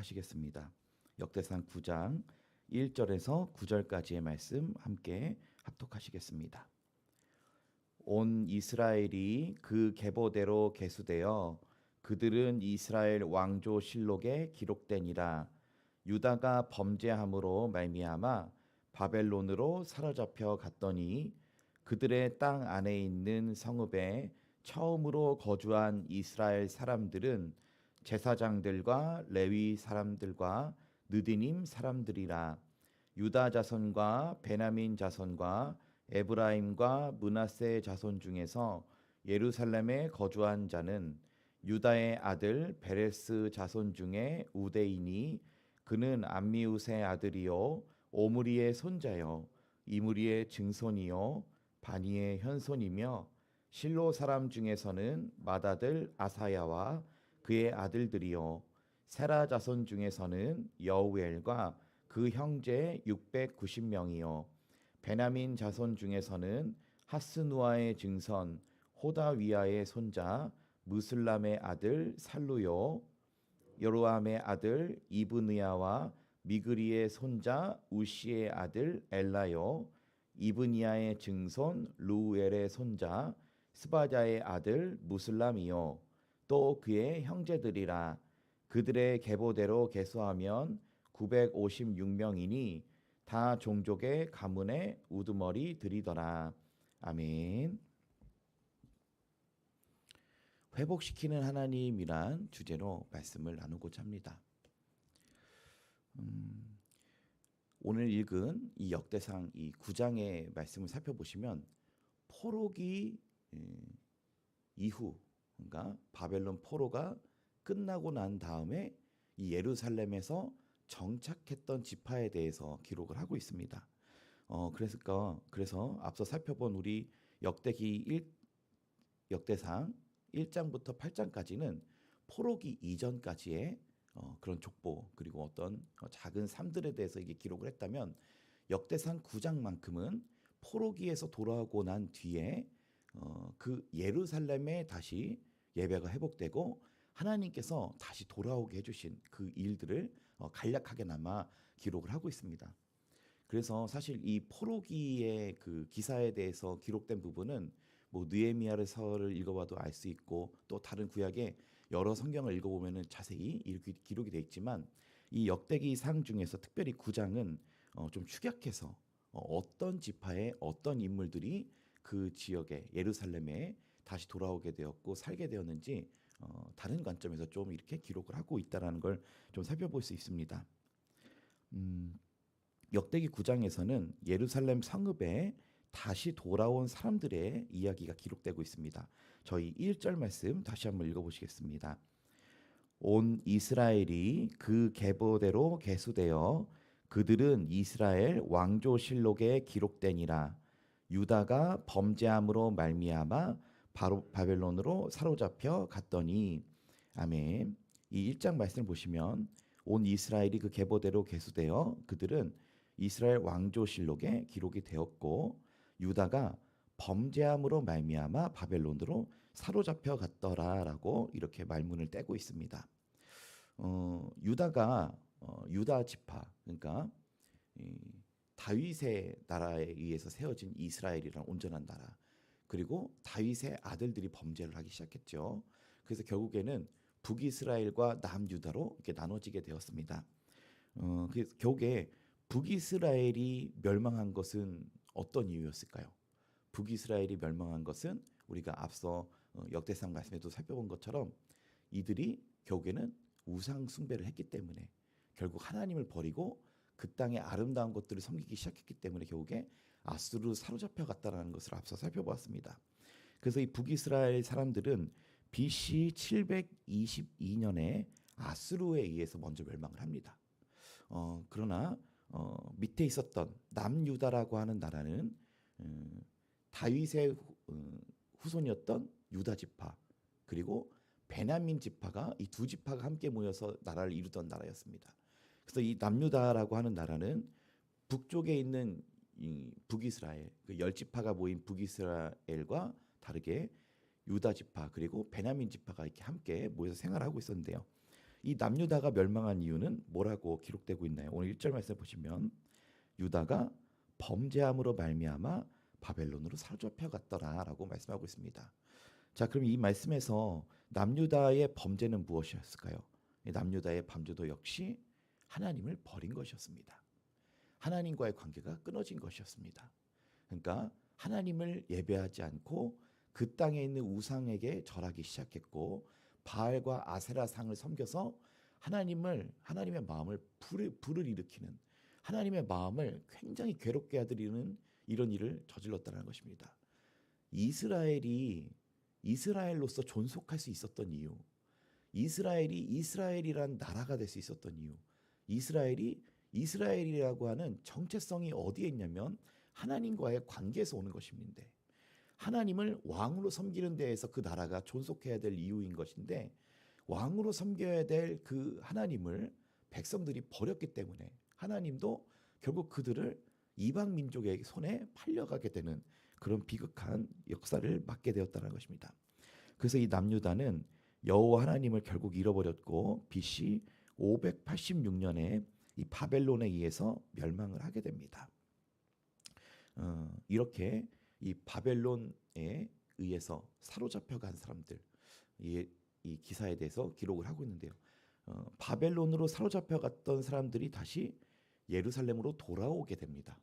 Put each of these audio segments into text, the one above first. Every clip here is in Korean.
합독하시겠습니다. 역대상 9장 1절에서 9절까지의 말씀 함께 합독하시겠습니다. 온 이스라엘이 그 계보대로 계수되어 그들은 이스라엘 왕조 실록에 기록되니라. 유다가 범죄함으로 말미암아 바벨론으로 사로잡혀 갔더니 그들의 땅 안에 있는 성읍에 처음으로 거주한 이스라엘 사람들은 제사장들과 레위 사람들과 느디님 사람들이라. 유다 자손과 베냐민 자손과 에브라임과 므낫세 자손 중에서 예루살렘에 거주한 자는 유다의 아들 베레스 자손 중에 우데이니 그는 암미우스의 아들이요 오므리의 손자요 이므리의 증손이요 바니의 현손이며 실로 사람 중에서는 맏아들 아사야와 그의 아들들이요 세라 자손 중에서는 여우엘과 그 형제 690명이요 베냐민 자손 중에서는 하스누아의 증손 호다위아의 손자 무슬람의 아들 살루요 여로함의 아들 이브느야와 미그리의 손자 우시의 아들 엘라요 이브니야의 증손 루엘의 손자 스바자의 아들 무슬람이요 또 그의 형제들이라. 그들의 계보대로 계수하면 956명이니 다 종족의 가문의 우두머리 들이더라. 아멘. 회복시키는 하나님이란 주제로 말씀을 나누고자 합니다. 오늘 읽은 이 역대상 이 9장의 말씀을 살펴보시면 포로기 이후, 그러니까 바벨론 포로가 끝나고 난 다음에 이 예루살렘에서 정착했던 지파에 대해서 기록을 하고 있습니다. 그래서 앞서 살펴본 우리 역대상 1장부터 8장까지는 포로기 이전까지의 그런 족보 그리고 어떤 작은 삶들에 대해서 이게 기록을 했다면 역대상 9장만큼은 포로기에서 돌아오고 난 뒤에 그 예루살렘에 다시 예배가 회복되고 하나님께서 다시 돌아오게 해주신 그 일들을 간략하게나마 기록을 하고 있습니다. 그래서 사실 이 포로기의 그 기사에 대해서 기록된 부분은 뭐 느헤미야서를 읽어봐도 알 수 있고 또 다른 구약의 여러 성경을 읽어보면은 자세히 이렇게 기록이 돼 있지만 이 역대기상 중에서 특별히 9장은 좀 축약해서 어떤 지파의 어떤 인물들이 그 지역에 예루살렘에 다시 돌아오게 되었고 살게 되었는지 다른 관점에서 좀 이렇게 기록을 하고 있다라는 걸 좀 살펴볼 수 있습니다. 역대기 9장에서는 예루살렘 성읍에 다시 돌아온 사람들의 이야기가 기록되고 있습니다. 저희 1절 말씀 다시 한번 읽어보시겠습니다. 온 이스라엘이 그 계보대로 계수되어 그들은 이스라엘 왕조 실록에 기록되니라. 유다가 범죄함으로 말미암아 바로 바벨론으로 사로잡혀 갔더니. 아멘. 이 1장 말씀을 보시면 온 이스라엘이 그 계보대로 계수되어 그들은 이스라엘 왕조 실록에 기록이 되었고 유다가 범죄함으로 말미암아 바벨론으로 사로잡혀 갔더라라고 이렇게 말문을 떼고 있습니다. 유다가 유다 지파 그러니까 다윗의 나라에 의해서 세워진 이스라엘이란 온전한 나라 그리고 다윗의 아들들이 범죄를 하기 시작했죠. 그래서 결국에는 북이스라엘과 남유다로 이렇게 나눠지게 되었습니다. 그래서 결국에 북이스라엘이 멸망한 것은 어떤 이유였을까요? 북이스라엘이 멸망한 것은 우리가 앞서 역대상 말씀에도 살펴본 것처럼 이들이 결국에는 우상 숭배를 했기 때문에 결국 하나님을 버리고 그 땅의 아름다운 것들을 섬기기 시작했기 때문에 결국에 아수르로 사로잡혀 갔다는 것을 앞서 살펴보았습니다. 그래서 이 북이스라엘 사람들은 BC 722년에 아수르에 의해서 먼저 멸망을 합니다. 그러나 밑에 있었던 남유다라고 하는 나라는 다윗의 후손이었던 유다 지파 그리고 베냐민 지파가 이 두 지파가 함께 모여서 나라를 이루던 나라였습니다. 그래서 이 남유다라고 하는 나라는 북쪽에 있는 이 북이스라엘 그 열 지파가 모인 북이스라엘과 다르게 유다 지파 그리고 베냐민 지파가 이렇게 함께 모여서 생활하고 있었는데요. 이 남유다가 멸망한 이유는 뭐라고 기록되고 있나요? 오늘 1절 말씀 보시면 유다가 범죄함으로 말미암아 바벨론으로 사로잡혀 갔더라라고 말씀하고 있습니다. 자, 그럼 이 말씀에서 남유다의 범죄는 무엇이었을까요? 이 남유다의 범죄도 역시 하나님을 버린 것이었습니다. 하나님과의 관계가 끊어진 것이었습니다. 그러니까 하나님을 예배하지 않고 그 땅에 있는 우상에게 절하기 시작했고 바알과 아세라 상을 섬겨서 하나님의 마음을 불을 일으키는 하나님의 마음을 굉장히 괴롭게 하드리는 이런 일을 저질렀다는 것입니다. 이스라엘로서 존속할 수 있었던 이유, 이스라엘이 이스라엘이란 나라가 될 수 있었던 이유, 이스라엘이라고 하는 정체성이 어디에 있냐면 하나님과의 관계에서 오는 것인데 하나님을 왕으로 섬기는 데에서 그 나라가 존속해야 될 이유인 것인데 왕으로 섬겨야 될 그 하나님을 백성들이 버렸기 때문에 하나님도 결국 그들을 이방 민족의 손에 팔려가게 되는 그런 비극한 역사를 맞게 되었다는 것입니다. 그래서 이 남유다는 여호와 하나님을 결국 잃어버렸고 BC 586년에 이 바벨론에 의해서 멸망을 하게 됩니다. 이렇게 이 바벨론에 의해서 사로잡혀간 사람들 이 기사에 대해서 기록을 하고 있는데요. 바벨론으로 사로잡혀갔던 사람들이 다시 예루살렘으로 돌아오게 됩니다.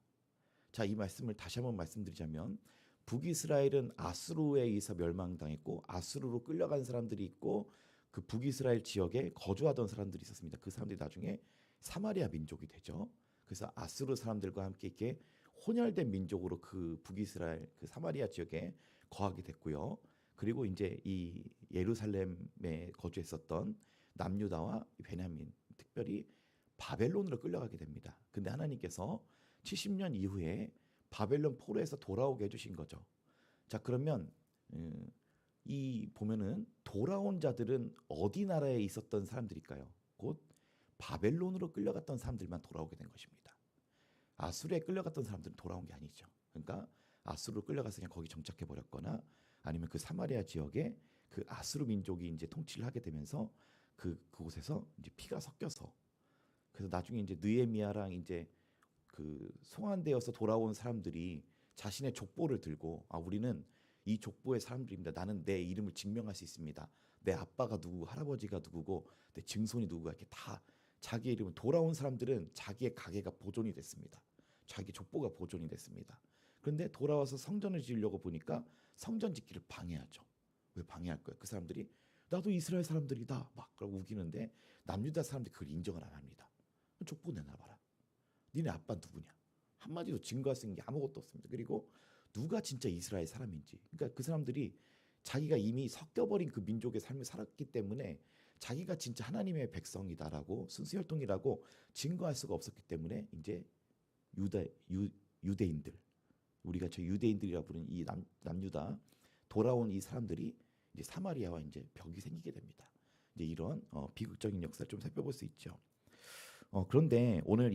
자, 이 말씀을 다시 한번 말씀드리자면 북이스라엘은 아수르에 의해서 멸망당했고 아수르로 끌려간 사람들이 있고 그 북이스라엘 지역에 거주하던 사람들이 있었습니다. 그 사람들이 나중에 사마리아 민족이 되죠. 그래서 아수르 사람들과 함께 이렇게 혼혈된 민족으로 그 북이스라엘 그 사마리아 지역에 거하게 됐고요. 그리고 이제 이 예루살렘에 거주했었던 남유다와 베냐민, 특별히 바벨론으로 끌려가게 됩니다. 근데 하나님께서 70년 이후에 바벨론 포로에서 돌아오게 해주신 거죠. 자, 그러면 이 보면은 돌아온 자들은 어디 나라에 있었던 사람들일까요? 곧 바벨론으로 끌려갔던 사람들만 돌아오게 된 것입니다. 아수르에 끌려갔던 사람들은 돌아온 게 아니죠. 그러니까 아수르로 끌려가서 그냥 거기 정착해 버렸거나 아니면 그 사마리아 지역에 그 아수르 민족이 이제 통치를 하게 되면서 그곳에서 이제 피가 섞여서 그래서 나중에 이제 느헤미야랑 이제 그 송환되어서 돌아온 사람들이 자신의 족보를 들고 우리는 이 족보의 사람들입니다. 나는 내 이름을 증명할 수 있습니다. 내 아빠가 누구고 할아버지가 누구고 내 증손이 누구가 이렇게 다 자기 이름을 돌아온 사람들은 자기의 가계가 보존이 됐습니다. 자기 족보가 보존이 됐습니다. 그런데 돌아와서 성전을 지으려고 보니까 성전 짓기를 방해하죠. 왜 방해할 거예요? 그 사람들이 나도 이스라엘 사람들이다 막 우기는데 남유다 사람들이 그걸 인정을 안 합니다. 족보 내놔봐라. 니네 아빠 누구냐? 한마디로 증거할 수 있는 게 아무것도 없습니다. 그리고 누가 진짜 이스라엘 사람인지. 그러니까 그 사람들이 자기가 이미 섞여버린 그 민족의 삶을 살았기 때문에 자기가 진짜 하나님의 백성이다라고 순수혈통이라고 증거할 수가 없었기 때문에 이제 유대인들 우리가 저 유대인들이라 부르는 이 남유다 돌아온 이 사람들이 이제 사마리아와 이제 벽이 생기게 됩니다. 이제 이런 비극적인 역사를 좀 살펴볼 수 있죠. 그런데 오늘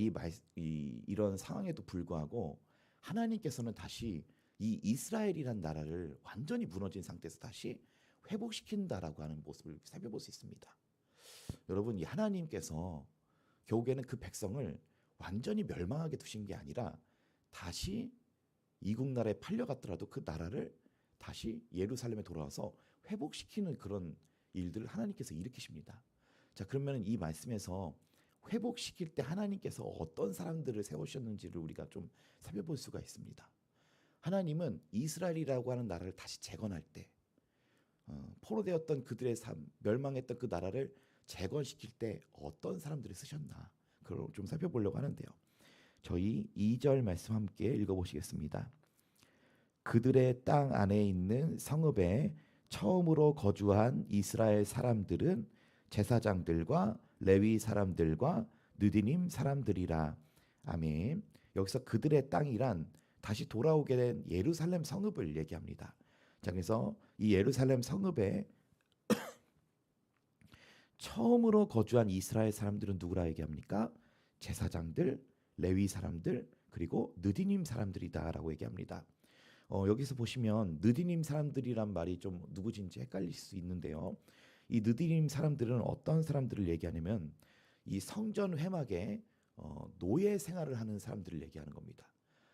이런 상황에도 불구하고 하나님께서는 다시 이 이스라엘이란 나라를 완전히 무너진 상태에서 다시 회복시킨다라고 하는 모습을 살펴볼 수 있습니다. 여러분, 이 하나님께서 결국에는 그 백성을 완전히 멸망하게 두신 게 아니라 다시 이국 나라에 팔려갔더라도 그 나라를 다시 예루살렘에 돌아와서 회복시키는 그런 일들을 하나님께서 일으키십니다. 자, 그러면 이 말씀에서 회복시킬 때 하나님께서 어떤 사람들을 세우셨는지를 우리가 좀 살펴볼 수가 있습니다. 하나님은 이스라엘이라고 하는 나라를 다시 재건할 때 포로되었던 그들의 삶, 멸망했던 그 나라를 재건시킬 때 어떤 사람들을 쓰셨나 그걸 좀 살펴보려고 하는데요. 저희 2절 말씀 함께 읽어보시겠습니다. 그들의 땅 안에 있는 성읍에 처음으로 거주한 이스라엘 사람들은 제사장들과 레위 사람들과 느디님 사람들이라. 아멘. 여기서 그들의 땅이란 다시 돌아오게 된 예루살렘 성읍을 얘기합니다. 자, 그래서 이 예루살렘 성읍에 처음으로 거주한 이스라엘 사람들은 누구라 얘기합니까? 제사장들, 레위 사람들, 그리고 느디님 사람들이다라고 얘기합니다. 여기서 보시면 느디님 사람들이란 말이 좀 누구진지 헷갈릴 수 있는데요. 이 느디님 사람들은 어떤 사람들을 얘기하냐면 이 성전 회막에 노예 생활을 하는 사람들을 얘기하는 겁니다.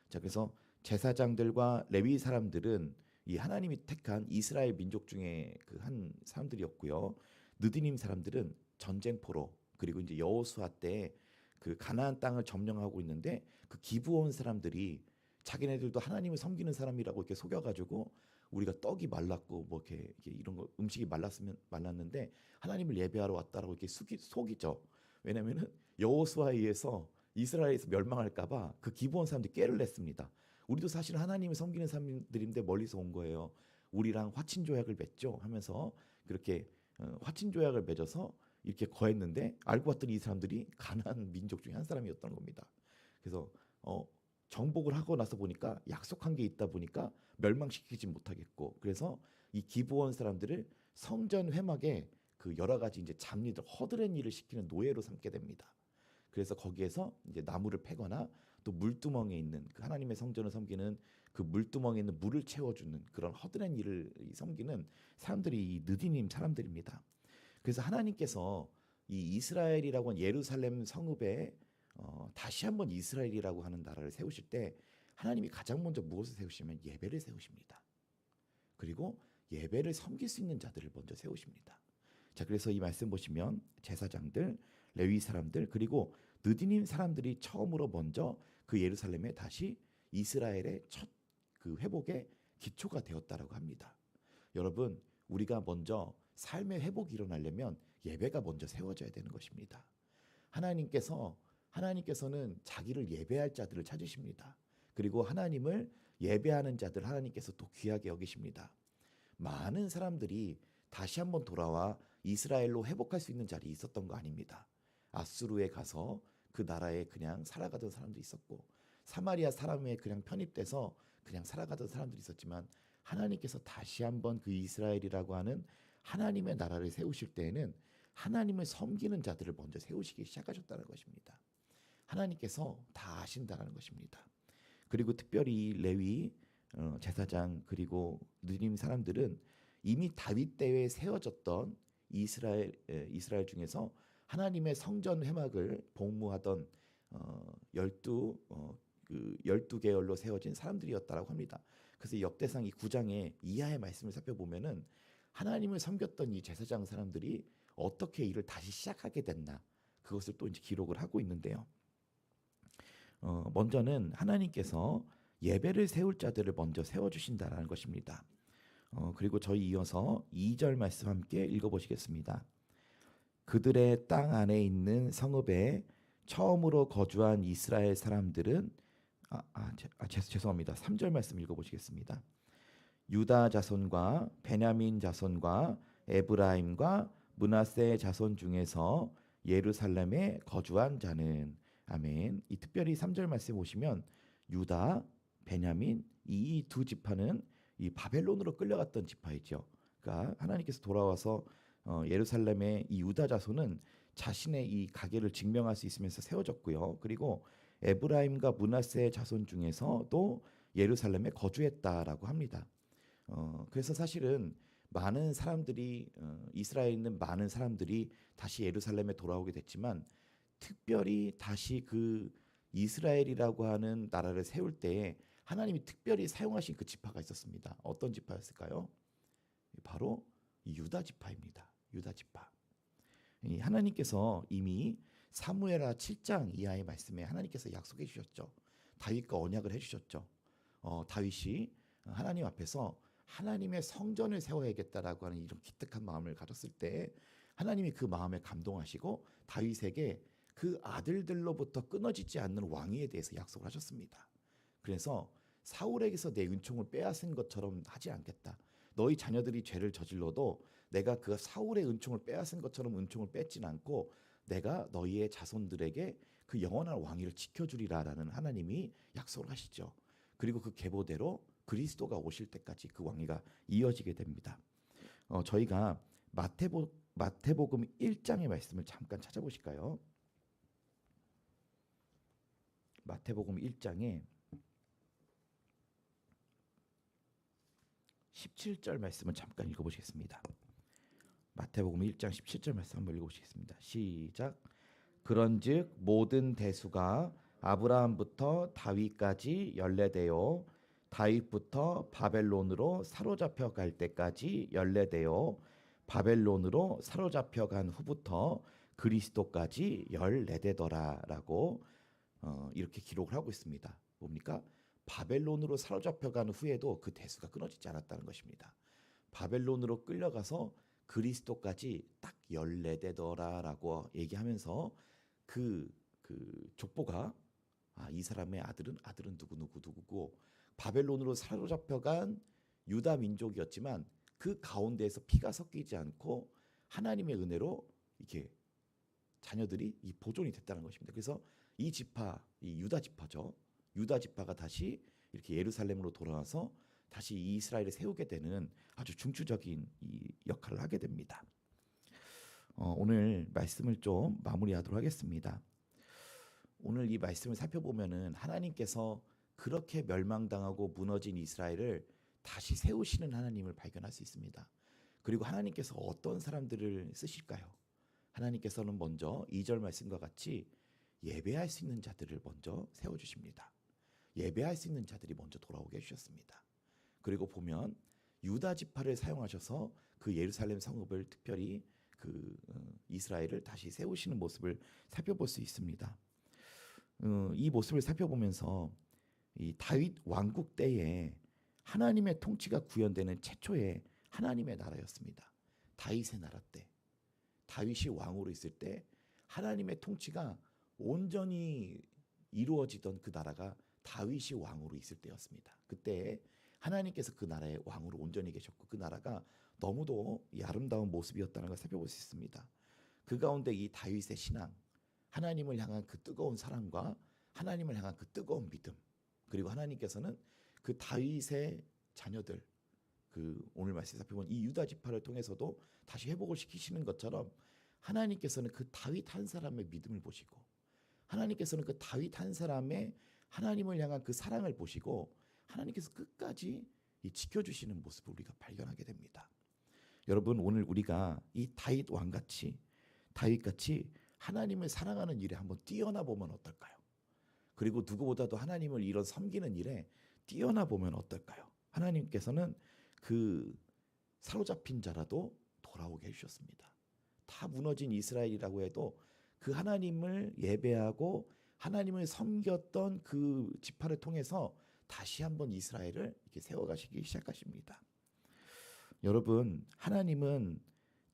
자, 그래서 제사장들과 레위 사람들은 이 하나님이 택한 이스라엘 민족 중에 그 한 사람들이었고요. 느디님 사람들은 전쟁포로, 그리고 이제 여호수아 때 그 가나안 땅을 점령하고 있는데 그 기브온 사람들이 자기네들도 하나님을 섬기는 사람이라고 이렇게 속여가지고 우리가 떡이 말랐고 뭐 이렇게 이런 거 음식이 말랐는데 하나님을 예배하러 왔다라고 이렇게 속이죠. 왜냐면은 여호수아에 의해서 이스라엘에서 멸망할까봐 그 기브온 사람들이 꾀를 냈습니다. 우리도 사실 하나님을 섬기는 사람들인데 멀리서 온 거예요. 우리랑 화친 조약을 맺죠 하면서 그렇게 화친 조약을 맺어서 이렇게 거했는데 알고 봤더니 이 사람들이 가나안 민족 중에 한 사람이었던 겁니다. 그래서 정복을 하고 나서 보니까 약속한 게 있다 보니까 멸망시키지 못하겠고, 그래서 이 기브온 사람들을 성전 회막에 그 여러 가지 이제 잡일들 허드렛 일을 시키는 노예로 삼게 됩니다. 그래서 거기에서 이제 나무를 패거나 또 물두멍에 있는 그 하나님의 성전을 섬기는 그 물두멍에 있는 물을 채워주는 그런 허드렛 일을 섬기는 사람들이 이 느디님 사람들입니다. 그래서 하나님께서 이 이스라엘이라고 하는 예루살렘 성읍에 다시 한번 이스라엘이라고 하는 나라를 세우실 때 하나님이 가장 먼저 무엇을 세우시면 예배를 세우십니다. 그리고 예배를 섬길 수 있는 자들을 먼저 세우십니다. 자, 그래서 이 말씀 보시면 제사장들, 레위 사람들, 그리고 느디님 사람들이 처음으로 먼저 그 예루살렘에 다시 이스라엘의 첫 그 회복의 기초가 되었다라고 합니다. 여러분, 우리가 먼저 삶의 회복이 일어나려면 예배가 먼저 세워져야 되는 것입니다. 하나님께서는 자기를 예배할 자들을 찾으십니다. 그리고 하나님을 예배하는 자들 하나님께서 또 귀하게 여기십니다. 많은 사람들이 다시 한번 돌아와 이스라엘로 회복할 수 있는 자리에 있었던 거 아닙니다. 아수르에 가서 그 나라에 그냥 살아가던 사람도 있었고, 사마리아 사람에 그냥 편입돼서 그냥 살아가던 사람들이 있었지만, 하나님께서 다시 한번 그 이스라엘이라고 하는 하나님의 나라를 세우실 때에는 하나님을 섬기는 자들을 먼저 세우시기 시작하셨다는 것입니다. 하나님께서 다 아신다는 것입니다. 그리고 특별히 레위, 제사장, 그리고 느림 사람들은 이미 다윗 때에 세워졌던 이스라엘 중에서 하나님의 성전 회막을 복무하던 12 계열로 세워진 사람들이었다라고 합니다. 그래서 역대상 이 9장의 이하의 말씀을 살펴보면은 하나님을 섬겼던 이 제사장 사람들이 어떻게 일을 다시 시작하게 됐나, 그것을 또 이제 기록을 하고 있는데요. 먼저는 하나님께서 예배를 세울 자들을 먼저 세워주신다라는 것입니다. 그리고 저희 이어서 2절 말씀 함께 읽어보시겠습니다. 그들의 땅 안에 있는 성읍에 처음으로 거주한 이스라엘 사람들은 죄송합니다. 3절 말씀 읽어보시겠습니다. 유다 자손과 베냐민 자손과 에브라임과 므낫세 자손 중에서 예루살렘에 거주한 자는, 아멘. 이 특별히 3절 말씀 보시면 유다, 베냐민 이 두 지파는 이 바벨론으로 끌려갔던 지파이죠. 그러니까 하나님께서 돌아와서 예루살렘의 이 유다 자손은 자신의 이 가계를 증명할 수 있으면서 세워졌고요. 그리고 에브라임과 므낫세 자손 중에서도 예루살렘에 거주했다라고 합니다. 그래서 사실은 많은 사람들이 이스라엘에 있는 많은 사람들이 다시 예루살렘에 돌아오게 됐지만, 특별히 다시 그 이스라엘이라고 하는 나라를 세울 때에 하나님이 특별히 사용하신 그 지파가 있었습니다. 어떤 지파였을까요? 바로 유다 지파입니다. 유다 지파. 하나님께서 이미 사무엘하 7장 이하의 말씀에 하나님께서 약속해 주셨죠. 다윗과 언약을 해주셨죠. 다윗이 하나님 앞에서 하나님의 성전을 세워야겠다라고 하는 이런 기특한 마음을 가졌을 때 하나님이 그 마음에 감동하시고 다윗에게 그 아들들로부터 끊어지지 않는 왕위에 대해서 약속을 하셨습니다. 그래서 사울에게서 내 은총을 빼앗은 것처럼 하지 않겠다. 너희 자녀들이 죄를 저질러도 내가 그 사울의 은총을 빼앗은 것처럼 은총을 뺏진 않고 내가 너희의 자손들에게 그 영원한 왕위를 지켜주리라라는 하나님이 약속을 하시죠. 그리고 그 계보대로 그리스도가 오실 때까지 그 왕위가 이어지게 됩니다. 저희가 마태복음 1장의 말씀을 잠깐 찾아보실까요? 마태복음 1장에 17절 말씀을 잠깐 읽어보시겠습니다. 마태복음 1장 17절 말씀 한번 읽어보시겠습니다. 시작. 그런즉 모든 대수가 아브라함부터 다윗까지 연례되어 다윗부터 바벨론으로 사로잡혀 갈 때까지 연례되어 바벨론으로 사로잡혀 간 후부터 그리스도까지 14대더라라고 이렇게 기록을 하고 있습니다. 뭡니까? 바벨론으로 사로잡혀 간 후에도 그 대수가 끊어지지 않았다는 것입니다. 바벨론으로 끌려가서 그리스도까지 딱 14대더라라고 얘기하면서 그 족보가 이 사람의 아들은 누구고 바벨론으로 사로잡혀간 유다 민족이었지만 그 가운데에서 피가 섞이지 않고 하나님의 은혜로 이렇게 자녀들이 이 보존이 됐다는 것입니다. 그래서 이 지파, 이 유다 지파죠. 유다 지파가 다시 이렇게 예루살렘으로 돌아와서 다시 이스라엘을 세우게 되는 아주 중추적인 이 역할을 하게 됩니다. 오늘 말씀을 좀 마무리하도록 하겠습니다. 오늘 이 말씀을 살펴보면은 하나님께서 그렇게 멸망당하고 무너진 이스라엘을 다시 세우시는 하나님을 발견할 수 있습니다. 그리고 하나님께서 어떤 사람들을 쓰실까요? 하나님께서는 먼저 2절 말씀과 같이 예배할 수 있는 자들을 먼저 세워주십니다. 예배할 수 있는 자들이 먼저 돌아오게 해주셨습니다. 그리고 보면 유다 지파를 사용하셔서 그 예루살렘 성읍을 특별히 이스라엘을 다시 세우시는 모습을 살펴볼 수 있습니다. 이 모습을 살펴보면서 이 다윗 왕국 때에 하나님의 통치가 구현되는 최초의 하나님의 나라였습니다. 다윗의 나라 때, 다윗이 왕으로 있을 때 하나님의 통치가 온전히 이루어지던 그 나라가 다윗이 왕으로 있을 때였습니다. 그때 하나님께서 그 나라의 왕으로 온전히 계셨고 그 나라가 너무도 아름다운 모습이었다는 걸 살펴볼 수 있습니다. 그 가운데 이 다윗의 신앙, 하나님을 향한 그 뜨거운 사랑과 하나님을 향한 그 뜨거운 믿음, 그리고 하나님께서는 그 다윗의 자녀들, 오늘 말씀 살펴본 이 유다 지파를 통해서도 다시 회복을 시키시는 것처럼 하나님께서는 그 다윗 한 사람의 믿음을 보시고 하나님께서는 그 다윗 한 사람의 하나님을 향한 그 사랑을 보시고 하나님께서 끝까지 지켜주시는 모습을 우리가 발견하게 됩니다. 여러분, 오늘 우리가 이 다윗 왕같이 다윗같이 하나님을 사랑하는 일에 한번 뛰어나 보면 어떨까요? 그리고 누구보다도 하나님을 이런 섬기는 일에 뛰어나 보면 어떨까요? 하나님께서는 그 사로잡힌 자라도 돌아오게 해주셨습니다. 다 무너진 이스라엘이라고 해도 그 하나님을 예배하고 하나님을 섬겼던 그 지파를 통해서 다시 한번 이스라엘을 이렇게 세워가시기 시작하십니다. 여러분, 하나님은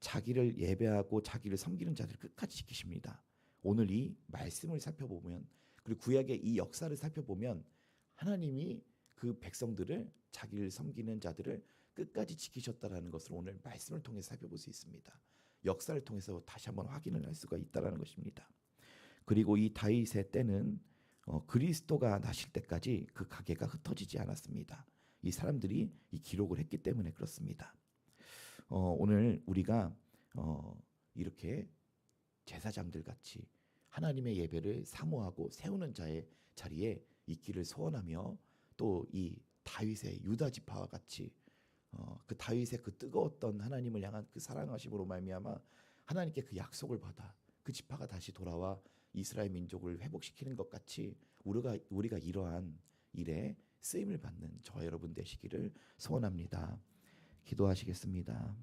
자기를 예배하고 자기를 섬기는 자들을 끝까지 지키십니다. 오늘 이 말씀을 살펴보면 그리고 구약의 이 역사를 살펴보면 하나님이 그 백성들을 자기를 섬기는 자들을 끝까지 지키셨다라는 것을 오늘 말씀을 통해 살펴볼 수 있습니다. 역사를 통해서 다시 한번 확인을 할 수가 있다라는 것입니다. 그리고 이 다윗의 때는 그리스도가 나실 때까지 그 가계가 흩어지지 않았습니다. 이 사람들이 이 기록을 했기 때문에 그렇습니다. 오늘 우리가 이렇게 제사장들 같이 하나님의 예배를 사모하고 세우는 자의 자리에 있기를 소원하며 또 이 다윗의 유다 지파와 같이 그 다윗의 그 뜨거웠던 하나님을 향한 그 사랑하심으로 말미암아 하나님께 그 약속을 받아 그 지파가 다시 돌아와 이스라엘 민족을 회복시키는 것 같이 우리가 이러한 일에 쓰임을 받는 저와 여러분 되시기를 소원합니다. 기도하시겠습니다.